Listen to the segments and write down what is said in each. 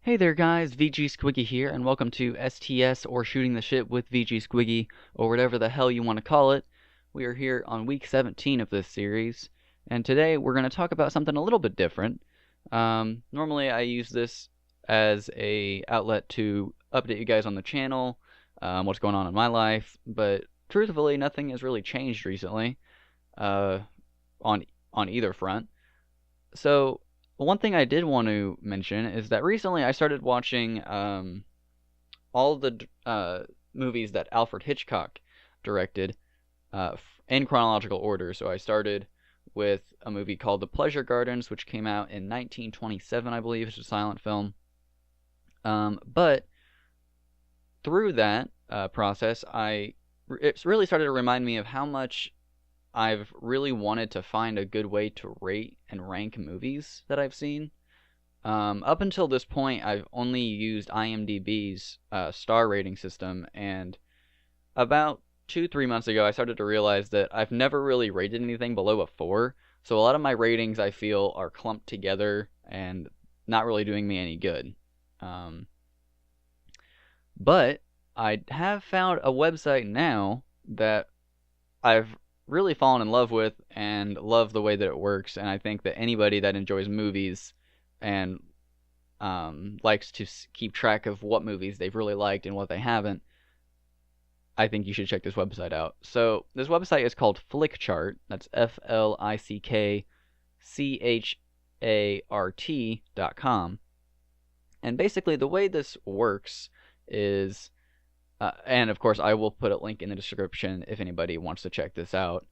Hey there guys, VGSquiggy here, and welcome to STS, or Shooting the Shit with VGSquiggy, or whatever the hell you want to call it. We are here on week 17 of this series, and today we're going to talk about something a little bit different. Normally I use this as a outlet to update you guys on the channel, what's going on in my life, but truthfully nothing has really changed recently, on either front. So one thing I did want to mention is that recently I started watching all the movies that Alfred Hitchcock directed in chronological order. So I started with a movie called The Pleasure Gardens, which came out in 1927, I believe. It's a silent film. But through that process, it really started to remind me of how much I've really wanted to find a good way to rate and rank movies that I've seen. Up until this point, I've only used IMDb's star rating system, and about 2-3 months ago, I started to realize that I've never really rated anything below a 4, so a lot of my ratings, I feel, are clumped together and not really doing me any good. But I have found a website now that I've really fallen in love with and love the way that it works, and I think that anybody that enjoys movies and likes to keep track of what movies they've really liked and what they haven't, I think you should check this website out. So this website is called Flickchart. That's FLICKCHART.com. And basically the way this works is and of course I will put a link in the description if anybody wants to check this out.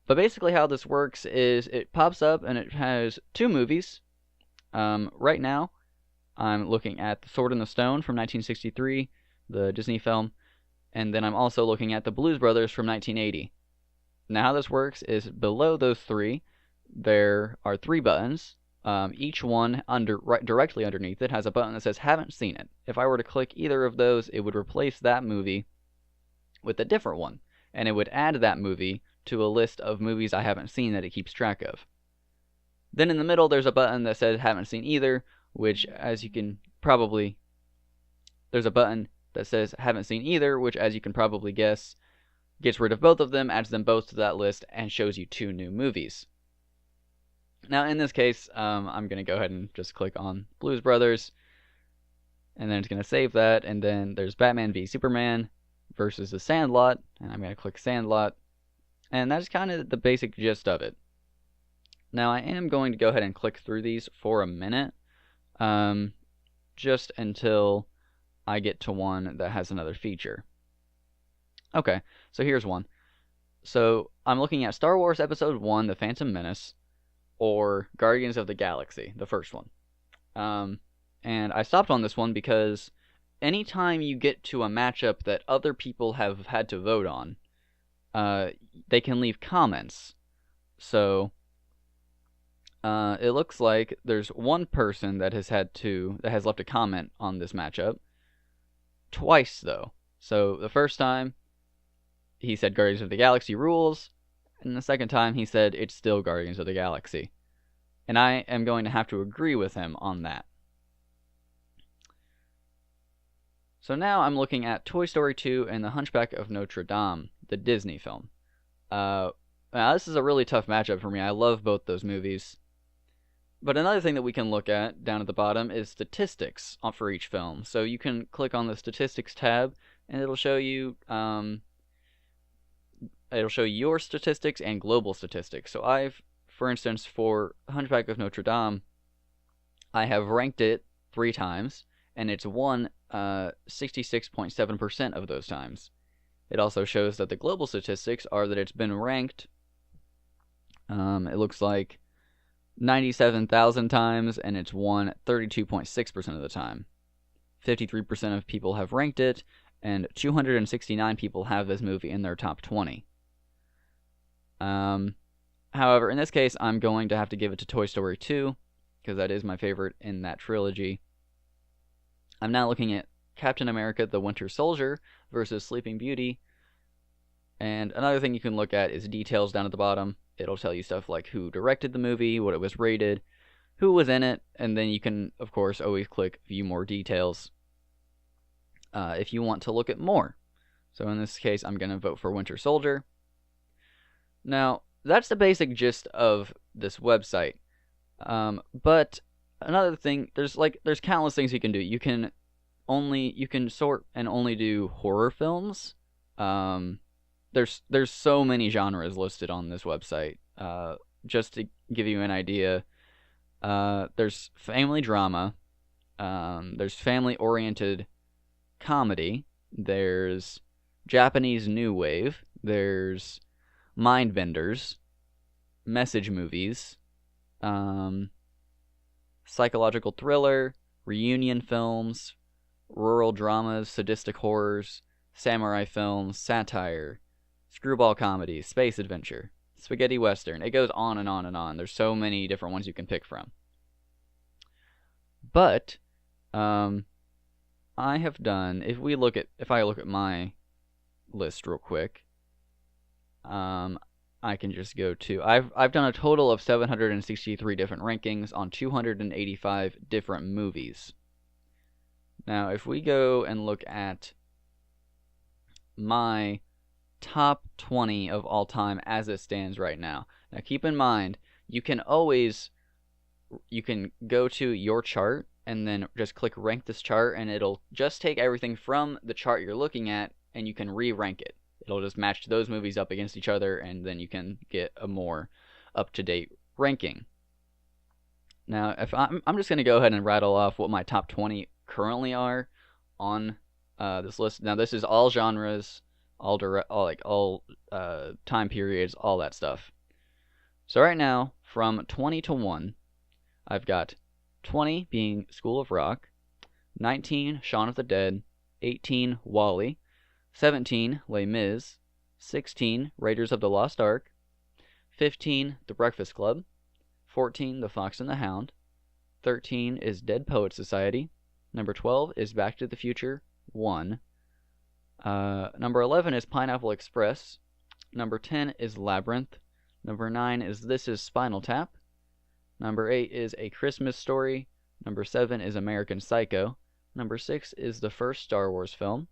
But basically how this works is it pops up and it has 2 movies. Right now I'm looking at The Sword in the Stone from 1963, the Disney film, and then I'm also looking at The Blues Brothers from 1980. Now how this works is below those 3 there are 3 buttons. Each one directly underneath it has a button that says haven't seen it. If I were to click either of those, it would replace that movie with a different one, and it would add that movie to a list of movies I haven't seen that it keeps track of. Then in the middle there's a button that says haven't seen either, which as you can probably there's a button that says haven't seen either, which as you can probably guess gets rid of both of them, adds them both to that list, and shows you 2 new movies. Now, in this case, I'm going to go ahead and just click on Blues Brothers, and then it's going to save that, and then there's Batman v Superman versus The Sandlot, and I'm going to click Sandlot, and that's kind of the basic gist of it. Now, I am going to go ahead and click through these for a minute, just until I get to one that has another feature. Okay, so here's one. So, I'm looking at Star Wars Episode 1, The Phantom Menace, or Guardians of the Galaxy, the first one. And I stopped on this one because anytime you get to a matchup that other people have had to vote on, they can leave comments. So it looks like there's one person that has left a comment on this matchup. Twice though. So the first time he said Guardians of the Galaxy rules, and the second time he said it's still Guardians of the Galaxy. And I am going to have to agree with him on that. So now I'm looking at Toy Story 2 and The Hunchback of Notre Dame, the Disney film. Now this is a really tough matchup for me. I love both those movies. But another thing that we can look at down at the bottom is statistics for each film. So you can click on the statistics tab and it'll show you your statistics and global statistics. So for instance, for Hunchback of Notre Dame, I have ranked it 3 times, and it's won 66.7% of those times. It also shows that the global statistics are that it's been ranked, it looks like 97,000 times, and it's won 32.6% of the time. 53% of people have ranked it, and 269 people have this movie in their top 20. However, in this case, I'm going to have to give it to Toy Story 2, because that is my favorite in that trilogy. I'm now looking at Captain America the Winter Soldier versus Sleeping Beauty. And another thing you can look at is details down at the bottom. It'll tell you stuff like who directed the movie, what it was rated, who was in it, and then you can, of course, always click View More Details if you want to look at more. So in this case, I'm going to vote for Winter Soldier. Now, that's the basic gist of this website. But another thing, there's countless things you can do. You can sort and only do horror films. There's so many genres listed on this website. Just to give you an idea, there's family drama, there's family-oriented comedy, there's Japanese new wave, there's mind benders, message movies, psychological thriller, reunion films, rural dramas, sadistic horrors, samurai films, satire, screwball comedy, space adventure, spaghetti western. It goes on and on and on. There's so many different ones you can pick from. But I have done, if I look at my list real quick, I can just go to, I've done a total of 763 different rankings on 285 different movies. Now, if we go and look at my top 20 of all time as it stands right now. Now, keep in mind, you can go to your chart and then just click rank this chart, and it'll just take everything from the chart you're looking at and you can re-rank it. It'll just match those movies up against each other, and then you can get a more up-to-date ranking. Now, if I'm just going to go ahead and rattle off what my top 20 currently are on this list. Now, this is all genres, all time periods, all that stuff. So right now, from 20 to 1, I've got 20 being School of Rock, 19 Shaun of the Dead, 18 WALL-E, 17 Les Mis, 16 Raiders of the Lost Ark, 15 The Breakfast Club, 14 The Fox and the Hound, 13 is Dead Poets Society, number 12 is Back to the Future 1, number 11 is Pineapple Express, number 10 is Labyrinth, number 9 is This Is Spinal Tap, number 8 is A Christmas Story, number 7 is American Psycho, number 6 is the first Star Wars film,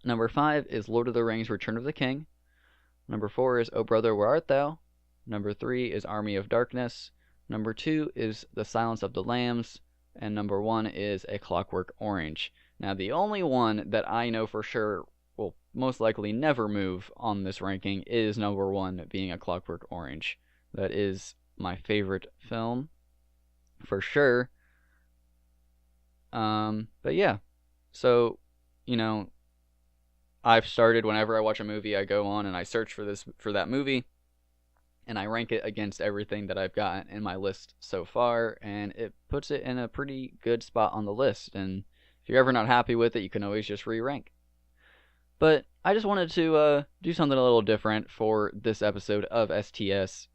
number 5 is Lord of the Rings Return of the King, number 4 is O Brother, Where Art Thou, number 3 is Army of Darkness, number 2 is The Silence of the Lambs, and number 1 is A Clockwork Orange. Now, the only one that I know for sure will most likely never move on this ranking is number 1, being A Clockwork Orange. That is my favorite film, for sure. But yeah, so, I've started, whenever I watch a movie, I go on and I search for that movie, and I rank it against everything that I've got in my list so far, and it puts it in a pretty good spot on the list. And if you're ever not happy with it, you can always just re-rank. But I just wanted to do something a little different for this episode of STS.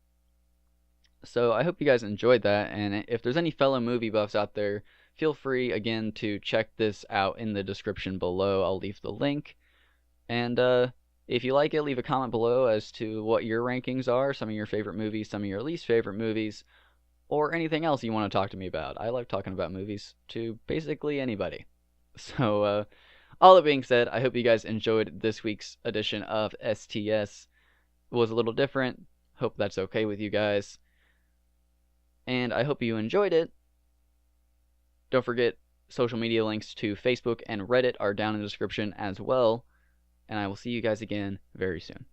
So I hope you guys enjoyed that, and if there's any fellow movie buffs out there, feel free, again, to check this out in the description below. I'll leave the link. And if you like it, leave a comment below as to what your rankings are, some of your favorite movies, some of your least favorite movies, or anything else you want to talk to me about. I like talking about movies to basically anybody. So, all that being said, I hope you guys enjoyed this week's edition of STS. It was a little different. Hope that's okay with you guys. And I hope you enjoyed it. Don't forget, social media links to Facebook and Reddit are down in the description as well. And I will see you guys again very soon.